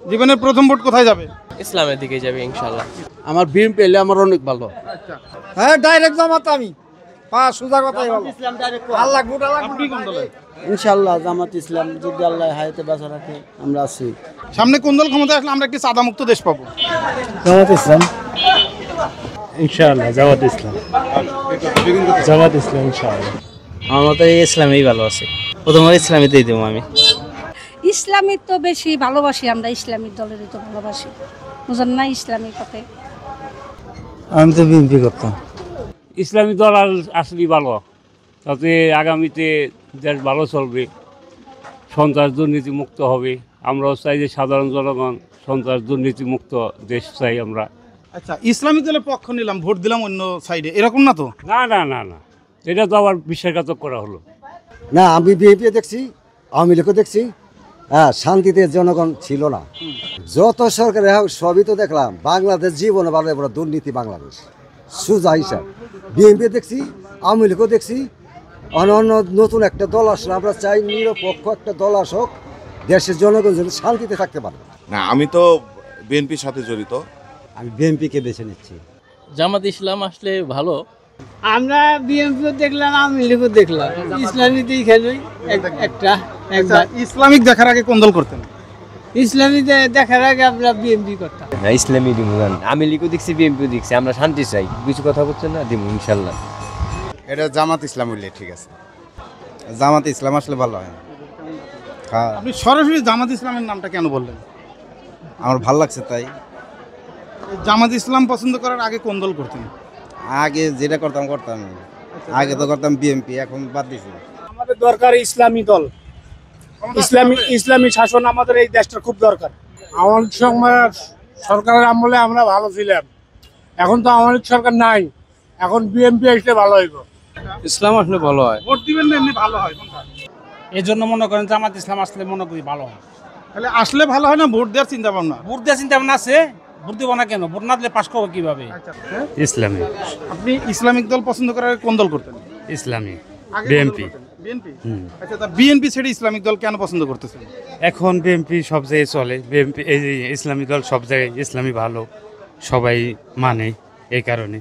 জীবনের প্রথম ভোট কোথায় যাবে? ইসলামের দিকে যাবে ইনশাআল্লাহ। আমার বিএনপি এলে আমার অনেক ভালো। হ্যাঁ, ডাইরেক্ট জামাত আমি। সোজা কথাই বলো। আল্লাহ ভোট আপনি কোন দলে? ইনশাআল্লাহ জামাত ইসলাম, যদি আল্লাহ হায়াতে বাঁচা রাখে আমরা আছি। সামনে কোন দল ক্ষমতায় আসলে আমরা একটি সাদা মুক্ত দেশ পাবো? জামাত ইসলাম ইনশাআল্লাহ, জামাত ইসলাম, জামাত ইসলাম ইনশাআল্লাহ। আমার তো ইসলামেই ভালো আছে, প্রথমে ইসলামেতেই দেবো আমি। ইসলামিক তো বেশি ভালোবাসি আমরা, ইসলামিক দলেরই তো ভালোবাসি, বুঝেন না? ইসলামিক পথে আমি তো বিএনপি করতাম। ইসলামী দল আসলেই ভালো, তাতে আগামীতে দেশ ভালো চলবে, সন্ত্রাস দুর্নীতি মুক্ত হবে। আমরাও চাই যে সাধারণ জনগণ সন্ত্রাস দুর্নীতি মুক্ত দেশ চাই আমরা। আচ্ছা, ইসলামিক দলের পক্ষ নিলাম, ভোট দিলাম অন্য সাইডে, এরকম না তো? না না না না, এটা তো আবার বিশ্বাসঘাতক করা হলো। না, আমি বিএনপি দেখছি, আওয়ামী লীগও দেখছি। হ্যাঁ, শান্তিতে জনগণ ছিল না। যত সরকার সবই তো দেখলাম। বাংলাদেশ জীবনে ভালো বড় দুর্নীতি বাংলাদেশ, সুজা হিসাব। বিএনপি দেখছি, আওয়ামী লীগও দেখছি। অন্য নতুন একটা দল আসলে আমরা চাই নিরপেক্ষ একটা দল আসুক, দেশের জনগণ যেন শান্তিতে থাকতে পারে। না, আমি তো বিএনপির সাথে জড়িত। আমি বিএনপিকে বেছে নিচ্ছি। জামাত ইসলাম আসলে ভালো। আমরা বিএনপিও দেখলাম, আওয়ামী লীগও দেখলাম, ইসলামীতেই খেলোই একটা। ইসলামিক দেখার আগে কোন দল করতেন? ইসলামী দেখার আগে আমরা বিএনপি করতাম। ইসলামী দিব, আমি লিখও দেখছি, বিএনপিও দেখছি। আমরা শান্তি চাই, কিছু কথা বলছেন না, দিব ইনশাআল্লাহ। এটা জামাত ইসলাম হইলে ঠিক আছে, জামাত ইসলাম আসলে ভালো হয়। হ্যাঁ, আপনি সরাসরি জামাত ইসলামের নামটা কেন বললেন? আমার ভালো লাগছে তাই। জামাত ইসলাম পছন্দ করার আগে কোন দল করতেন? আগে যেটা করতাম আগে তো করতাম বিএনপি, এখন বাদ দিছি। আমাদের দরকার ইসলামী দল, ইসলামী শাসন আমাদের এই দেশটা খুব দরকার। আওয়ামী লীগ সরকারের আমলে আমরা ভালো ছিলাম, এখন তো আওয়ামী লীগ সরকার নাই, এখন বিএনপি আসলে ভালো হইব। ইসলাম আসলে ভালো হয়। ভোট দিবেন না এমনি ভালো হয় কোনটা? এই জন্য মনে করেন জামাত ইসলাম আসলে মনে করি ভালো হয়। তাহলে আসলে ভালো হয় না ভোট দেওয়ার চিন্তা ভাবনা? ভোট দেওয়ার চিন্তা ভাবনা আছে, ভোট দেবো না কেন? ভোট না দিলে পাশ করবো কিভাবে? ইসলামী, আপনি ইসলামিক দল পছন্দ করার আগে কোন দল করতেন? ইসলামী, আগে কোন দল বিএনপি। করতেন? বিএনপি। আচ্ছা, তা বিএনপি ছেড়ে ইসলামিক দল কেন পছন্দ করতেছেন? এখন বিএনপি সব জায়গায় চলে, বিএনপি এই যে ইসলামী দল সব জায়গায়, ইসলামী ভালো, সবাই মানে, এই কারণে।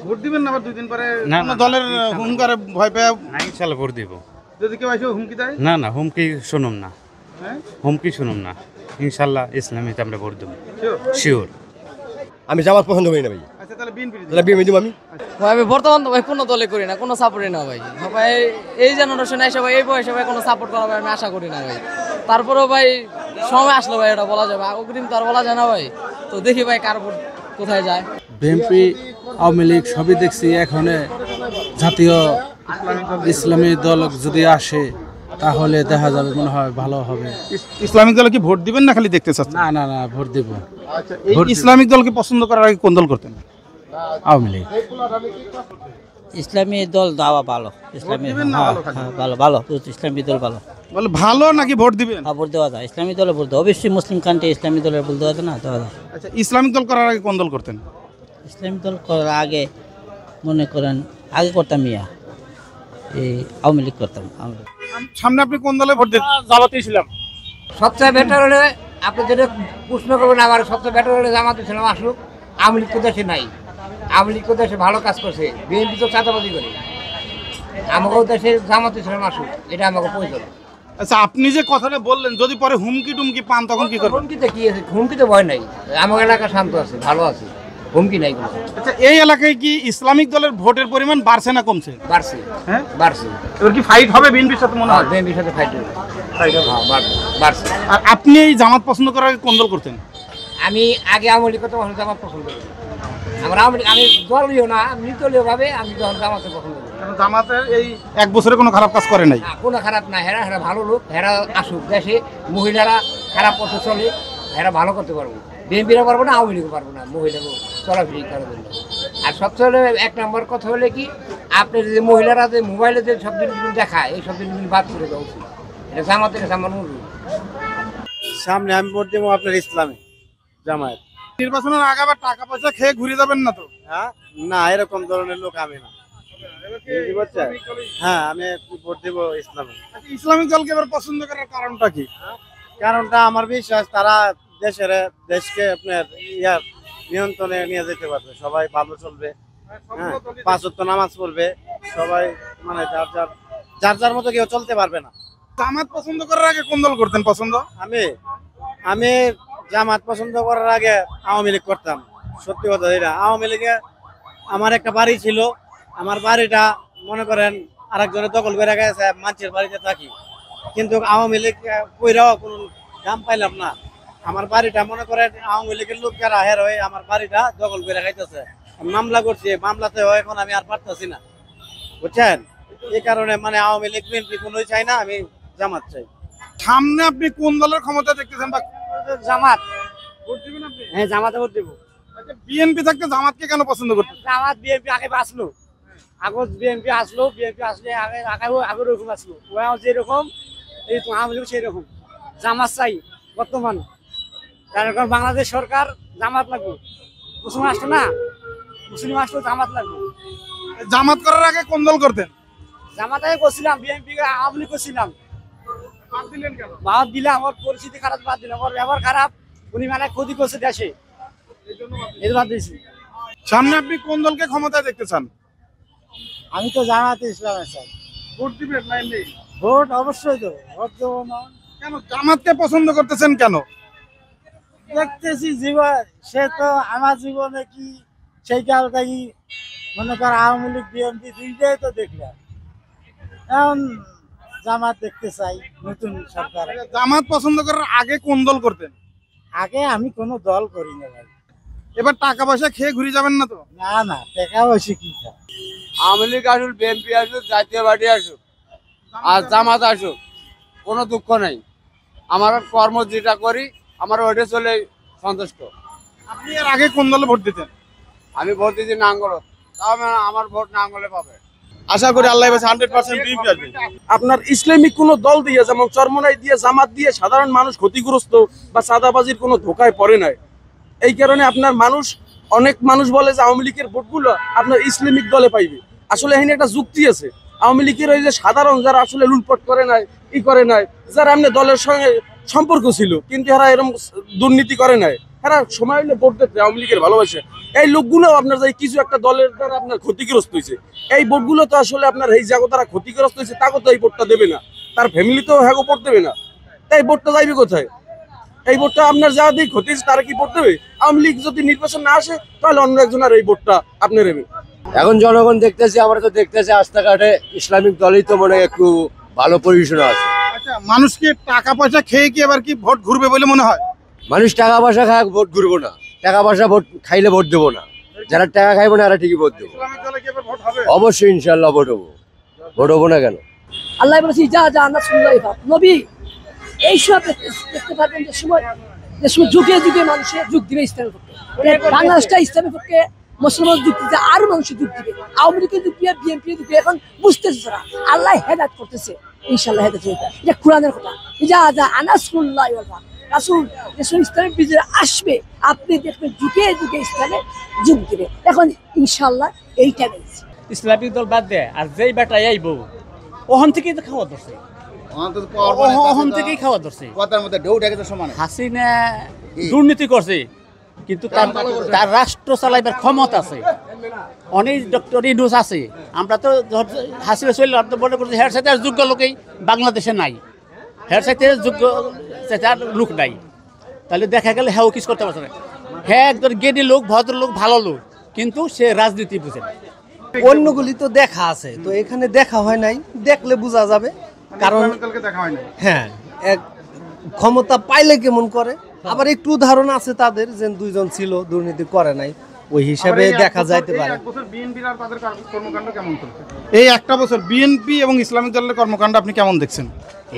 ভোট দিবেন না আবার 2 দিন পরে না, কোন না, দলের হুঙ্কারে ভয় পেয়ে? ইনশাল্লাহ ভোট দিব। যদি কেউ এসে হুমকি দেয়? না না, হুমকি শুনুম না, হ্যাঁ, হুমকি শুনুম না। ইনশাল্লাহ ইসলামীতে আমরা ভোট দেবো, শিওর। আমি জামাত পছন্দ করি না ভাই। আচ্ছা, তাহলে বিএনপি। বিএনপি দিব আমি। আমি বর্তমান ভাই কোনো দলে করি না, কোনো সাপোর্টই না ভাই। ভাই এই জেনারেশনে এসে ভাই, এই বয়সে ভাই কোনো সাপোর্ট করা ভাই আমি আশা করি না ভাই। তারপরেও ভাই সময় আসলো ভাই, এটা বলা যাবে, অগ্রিম তো আর বলা যায় না ভাই। তো দেখি ভাই কার ভোট কোথায় যায়। বিএনপি, আওয়ামী লীগ সবই দেখছি। এখন জাতীয় ইসলামী দল যদি আসে তাহলে দেখা যাবে, মনে হয় ভালো হবে। ইসলামিক দলে কি ভোট দিবেন না খালি দেখতে চাচ্ছেন? না না না, ভোট দেব। আচ্ছা, এই ইসলামিক দলকে পছন্দ করার আগে কোন দল করতেন? আওয়ামী লীগ। ইসলামী দল দাওয়া ভালো, ইসলামী দিবেন না ভালো খালি? ভালো ভালো, ইসলামী দল ভালো। বলে ভালো নাকি ভোট দিবেন? ভোট দেওয়া যায়, ইসলামী দলে ভোট দেওয়া, অবশ্যই মুসলিম কান্ট্রি ইসলামী দলের ভোট দেওয়া যায় না, দেওয়া যায়। আচ্ছা, ইসলামিক দল করার আগে কোন দল করতেন? ইসলামী দল করার আগে মনে করেন আগে করতাম এই আওয়ামী লীগ করতাম। সামনে আপনি কোন দলে ভোট দেবেন? জামাত ইসলাম। সবচেয়ে বেটার হলে আপনি যেটা প্রশ্ন করবেন, আমার সবচেয়ে বেটার হলে জামাত ইসলাম আসুক। আওয়ামী লীগ তো দেশে নাই, আওয়ামী লীগ তো দেশে ভালো কাজ করছে, বিএনপি তো চাঁদাবাজি করে। আমাকেও দেশে জামাত ইসলাম আসুক, এটা আমাকে প্রয়োজন। আচ্ছা, আপনি যে কথাটা বললেন, যদি পরে হুমকি টুমকি পান তখন কি করবেন? হুমকিতে কি আছে? হুমকিতে ভয় নাই, আমার এলাকা শান্ত আছে, ভালো আছে, হুমকি নাই কোনো। আচ্ছা, এই এলাকায় কি ইসলামিক দলের ভোটের পরিমাণ বাড়ছে না কমছে? বাড়ছে, হ্যাঁ বাড়ছে। এবার কি ফাইট হবে বিএনপির সাথে মনে হয়? বিএনপির সাথে ফাইট হবে, বাড়ছে। আর আপনি এই জামাত পছন্দ করার আগে কোন দল করতেন? আমি আগে আওয়ামী লীগ করতে জামাত পছন্দ করি। আমার আওয়ামী লীগ, আমি দলীয় না, নির্দলীয় ভাবে আমি যখন জামাতে পছন্দ করি। কারণ জামাতের এই 1 বছরে কোনো খারাপ কাজ করে নাই। না, কোনো খারাপ না, হেরা হেরা ভালো লোক, হেরা আসুক দেশে। মহিলারা খারাপ পথে চলে, হেরা ভালো করতে পারবো। বিএনপিরা পারবো না, আওয়ামী লীগও পারবো না, মহিলাকে চলাফেরি করার জন্য। আর সবচেয়ে 1 নম্বর কথা হলে কি, আপনার যে মহিলারা যে মোবাইলে যে সব জিনিসগুলো দেখায়, এই সব জিনিসগুলো বাদ করে দেওয়া উচিত। এটা জামাতের কাছে আমার অনুরোধ। সামনে আমি ভোট দেবো আপনার ইসলামী জামায়াত। নির্বাচনের আগে আবার টাকা পয়সা খেয়ে ঘুরে যাবেন না তো? হ্যাঁ, না, এরকম ধরনের লোক আমি না। হ্যাঁ, আমি ভোট দেবো ইসলামী। ইসলামিক দলকে এবার পছন্দ করার কারণটা কি? কারণটা আমার বিশ্বাস, তারা দেশকে আপনার ইয়ার নিয়ন্ত্রণে নিয়ে যেতে পারবে, সবাই ভালো চলবে, হ্যাঁ, 5 ওয়াক্ত নামাজ পড়বে, সবাই মানে যার যার মতো কেউ চলতে পারবে না। জামাত পছন্দ করার আগে কোন দল করতেন পছন্দ? আমি জামাত পছন্দ করার আগে আওয়ামী লীগ করতাম। সত্যি কথা যেটা, আওয়ামী লীগে আমার একটা বাড়ি ছিল, আমার বাড়িটা মনে করেন আরেকজনের দখল করে গেছে, মানুষের বাড়িতে থাকি, কিন্তু আওয়ামী লীগ কইরাও কোনো দাম পাইলাম না। আমার বাড়িটা মনে করেন আওয়ামী লীগের লোকেরা হের হয়ে আমার বাড়িটা দখল করে খাইতেছে। মামলা করছি, মামলাতে এখন আমি আর পারতেছি না, বুঝছেন? এই কারণে মানে আওয়ামী লীগ বিএনপি কোনোই চাই না, আমি জামাত চাই। সামনে আপনি কোন দলের ক্ষমতা দেখতেছেন? বা জামাত ভোট দিবেন আপনি? হ্যাঁ, জামাতে ভোট দেবো। বিএনপি থাকতে জামাতকে কেন পছন্দ করতেন? জামাত বিএনপি আগে আসলো, বিএনপি আসলো আসলে আগে রকম আসলো, যেরকম এই আওয়ামী লীগ সেই রকম। জামাত চাই বর্তমান, কারণ বাংলাদেশ সরকার জামাত লাগবে, মুসলিম আসতো না, মুসলিম আসতো জামাত লাগবে। জামাত করার আগে কোন দল করতেন? জামাত আগে করছিলাম, বিএনপি আওয়ামী লীগ করছিলাম, বাদ দিলেন কেন? বাদ দিলাম। আমার পরিস্থিতি খারাপ, বাদ দিলাম। আমার ব্যবহার খারাপ, উনি মানে ক্ষতি করছে দেশে, এই বাদ দিয়েছি। সামনে আপনি কোন দলকে ক্ষমতায় দেখতে চান? আমি তো জামাতে ইসলামে চাই। ভোট দিবেন না এমনি? ভোট অবশ্যই দেবো, ভোট দেবো না কেন জামাতকে পছন্দ করতেছেন কেন? দেখতেছি জীবন, সে তো আমার জীবনে কি সেই কালটাই মনে কর আওয়ামী লীগ বিএনপি দুইটাই তো দেখলাম, এখন জামাত দেখতে চাই, নতুন সরকার। জামাত পছন্দ করার আগে কোন দল করতেন? আগে আমি কোনো দল করি না ভাই। এবার টাকা পয়সা খেয়ে ঘুরে যাবেন না তো? না না, টাকা পয়সা কি খায়? আওয়ামী লীগ আসুক, বিএনপি আসুক, জাতীয় পার্টি আসুক, আর জামাত আসুক, কোনো দুঃখ নাই। আমার কর্ম যেটা করি আমার ওইটা চলে সন্তুষ্ট। আপনি এর আগে কোন দলে ভোট দিতেন? আমি ভোট দিচ্ছি নাঙ্গল, তাও আমার ভোট নাঙ্গলে পাবে। আশা করি আল্লাহ 100% বিএনপি আসবে। আপনার ইসলামিক কোন দল দিয়ে, যেমন চরমনাই দিয়ে, জামাত দিয়ে সাধারণ মানুষ ক্ষতিগ্রস্ত বা চাঁদাবাজির কোনো ধোকায় পড়ে নাই। এই কারণে আপনার অনেক মানুষ বলে যে আওয়ামী লীগের ভোটগুলো আপনার ইসলামিক দলে পাইবে। আসলে এখানে একটা যুক্তি আছে। আওয়ামী লীগের ওই যে সাধারণ যারা আসলে লুটপাট করে নাই, করে নাই, যারা এমনি দলের সঙ্গে সম্পর্ক ছিল কিন্তু এরা এরকম দুর্নীতি করে নাই, এরা সময় হলে ভোট দিতে আওয়ামী লীগের ভালোবাসে। এই লোকগুলো আপনার যে কিছু একটা দলের দ্বারা আপনার ক্ষতিগ্রস্ত হয়েছে, এই ভোটগুলো তো আসলে আপনার এই জায়গা তারা ক্ষতিগ্রস্ত হয়েছে, তাকে তো এই ভোটটা দেবে না, তার ফ্যামিলি তো হ্যাঁ ভোট দেবে না। তাই ভোটটা যাইবে কোথায়? এই ভোটটা আপনার যা দিয়ে ক্ষতি হয়েছে তারা কি ভোট দেবে? আওয়ামী লীগ যদি নির্বাচন না আসে তাহলে অন্য একজন আর এই ভোটটা আপনি নেবে। এখন জনগণ দেখতেছে, আমরা তো দেখতেছি রাস্তাঘাটে ইসলামিক দলই তো মনে হয় একটু ভালো পজিশনে আছে। আচ্ছা, মানুষকে টাকা পয়সা খেয়ে কি এবার কি ভোট ঘুরবে বলে মনে হয়? মানুষ টাকা পয়সা খায় ভোট ঘুরবো না, টাকা পয়সা ভোট খাইলে ভোট দেবো না, যারা টাকা খাইবো না এরা ঠিকই ভোট দেবো। ইসলামিক দলে কি এবার ভোট হবে? অবশ্যই ইনশাল্লাহ ভোট হবো, ভোট হবো না কেন? আল্লাহ বলেছি যা যা না শুনলাই ভাব নবী এইসব দেখতে পারবেন যে সময় যুগে যুগে মানুষের যুগ দিবে ইসলামের পক্ষে, বাংলাদেশটা ইসলামের পক্ষে, মুসলমান যুগ দিতে আরো মানুষ যুগ দিবে, আওয়ামী লীগের যুগ দিবে, বিএনপি যুগ দিবে। এখন বুঝতেছে তারা আল্লাহ হেদায়েত করতেছে, ইনশাআল্লাহ হেদায়েত হবে। এটা কোরআনের কথা, যা যা আনাসুল্লাহ রাসূল ইসলামের বিজয় আসবে, আপনি দেখবেন যুগে যুগে ইসলামে যুগ দিবে। এখন ইনশাআল্লাহ এইটা রয়েছে। ইসলামিক দল বাদ দেয় আর যেই বেটা আইব ওখান থেকেই তো খাওয়া ধরছে, ওখান থেকেই খাওয়া ধরছে। হাসিনা দুর্নীতি করছে কিন্তু তার রাষ্ট্র চালাইবার ক্ষমতা আছে, অনেক ডক্টর ইউনূস আছে। আমরা তো হাসিনা চলে মনে করছি হের সাথে আর যোগ্য লোকেই বাংলাদেশে নাই, হের সাথে যোগ্য আর লোক নাই। তাহলে দেখা গেলে হ্যাঁ কিছু করতে পারছে না। হ্যাঁ একজন জ্ঞানী লোক, ভদ্রলোক, ভালো লোক, কিন্তু সে রাজনীতি বুঝে না। অন্যগুলি তো দেখা আছে, তো এখানে দেখা হয় নাই, দেখলে বোঝা যাবে। কারণ হ্যাঁ, এক ক্ষমতা পাইলে কেমন করে, আবার একটু উদাহরণ আছে তাদের যে দুইজন ছিল দুর্নীতি করে নাই, ওই হিসাবে দেখা যাইতে পারে। এই একটা বছর বিএনপি এবং ইসলামিক দলের কর্মকাণ্ড আপনি কেমন দেখছেন?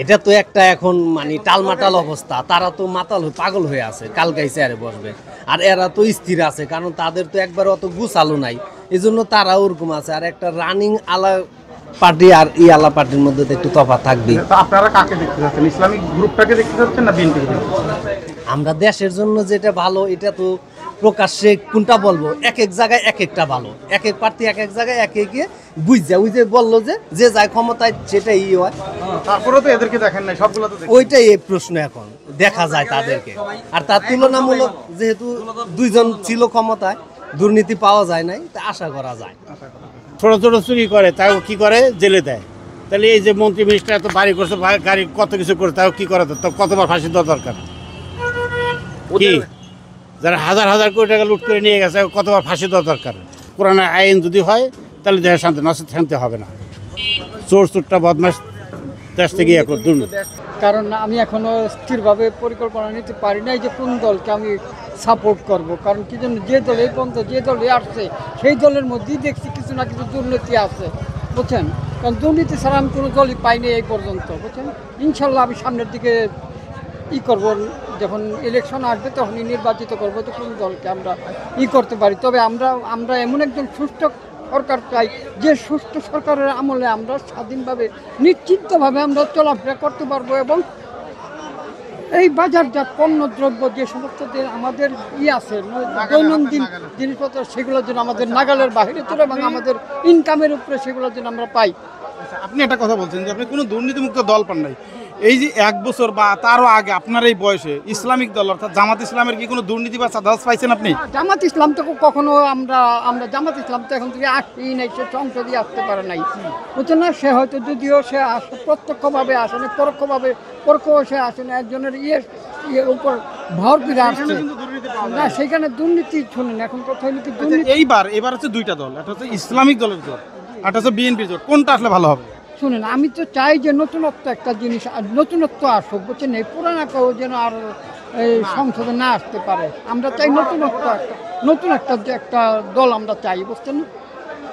এটা তো একটা এখন মানে টালমাটাল অবস্থা, তারা তো মাতাল পাগল হয়ে আছে, কালকাই চেয়ারে বসবে। আর এরা তো স্থির আছে, কারণ তাদের তো একবার অত গুছালো নাই, এই জন্য তারা ওরকম আছে। আর একটা রানিং আলা পার্টি আর ই আলা পার্টির মধ্যে তো একটু তফাৎ থাকবে। আপনারা কাকে দেখতে চাচ্ছেন, ইসলামিক গ্রুপটাকে দেখতে চাচ্ছেন না বিএনপি? আমরা দেশের জন্য যেটা ভালো এটা তো প্রকাশ্যে কোনটা বলবো, এক এক জায়গায় এক একটা ভালো, এক এক প্রার্থী এক এক জায়গায় এক একে বুঝে বললো যে যায় ক্ষমতায় সেটাই হয়। তারপরে তো এদেরকে দেখেন নাই, সবগুলো তো ওইটাই এই প্রশ্ন এখন, দেখা যায় তাদেরকে। আর তার তুলনামূলক যেহেতু দুইজন ছিল ক্ষমতায়, দুর্নীতি পাওয়া যায় নাই, তা আশা করা যায়। ছোট ছোট চুরি করে তাও কি করে জেলে দেয়। তাহলে এই যে মন্ত্রী মিনিস্টার এত বাড়ি করছে, গাড়ি কত কিছু করে, তাও কি করে, তো কতবার ফাঁসি দেওয়া দরকার কি? যারা হাজার হাজার কোটি টাকা লুট করে নিয়ে গেছে কতবার ফাঁসি দেওয়া দরকার? পুরানো আইন যদি হয় তাহলে দেশের শান্তি, নষ্ট শান্তি হবে না। চোর চোরটা বদমাস দেশ থেকে দুর্নীতি। কারণ আমি এখনো স্থিরভাবে পরিকল্পনা নিতে পারি নাই যে কোন দলকে আমি সাপোর্ট করব। কারণ কি জন্য, যে দল এই পর্যন্ত যে দলে আসছে সেই দলের মধ্যেই দেখছি কিছু না কিছু দুর্নীতি আছে, বুঝছেন। কারণ দুর্নীতি ছাড়া আমি কোনো দলই পাইনি এই পর্যন্ত, বুঝছেন। ইনশাল্লাহ আমি সামনের দিকে করব, যখন ইলেকশন আসবে তখনই নির্বাচিত করবো যে কোন দলকে আমরা করতে পারি। তবে আমরা এমন একজন সুষ্ঠু সরকার চাই, যে সুষ্ঠু সরকারের আমলে আমরা স্বাধীনভাবে নিশ্চিন্তভাবে আমরা চলাফেরা করতে পারবো, এবং এই বাজারজাত পণ্য দ্রব্য যে সমস্ত আমাদের আছে দৈনন্দিন জিনিসপত্র, সেগুলো যেন আমাদের নাগালের বাইরে চলে এবং আমাদের ইনকামের উপরে সেগুলো যেন আমরা পাই। আপনি একটা কথা বলছেন যে আপনি কোনো দুর্নীতিমুক্ত দল পান নাই। এই যে 1 বছর বা তারও আগে আপনার এই বয়সে ইসলামিক দল অর্থাৎ জামাত ইসলামের কি কোনো দুর্নীতি বা চাঁদাবাজ পাইছেন আপনি? জামাত ইসলাম তো কখনো আমরা জামাত ইসলাম তো এখন থেকে আসতেই নাই, সে সংসদে আসতে পারে নাই, বুঝছেন না। সে হয়তো যদিও সে প্রত্যক্ষভাবে আসেনি, পরোক্ষ সে আসেনি, একজনের উপর ভর করে আসছে না, সেখানে দুর্নীতি শুনেন। এখন কথা হলো কি, এবার হচ্ছে 2টা দল, একটা হচ্ছে ইসলামিক দলের জোট, একটা হচ্ছে বিএনপির জোট, কোনটা আসলে ভালো হবে? শুনেন, আমি তো চাই যে নতুনত্ব একটা জিনিস, নতুনত্ব আসুক, বুঝছেন। এই পুরানা কেউ যেন আর এই সংসদে না আসতে পারে। আমরা চাই নতুন একটা দল আমরা চাই, বুঝছেন না।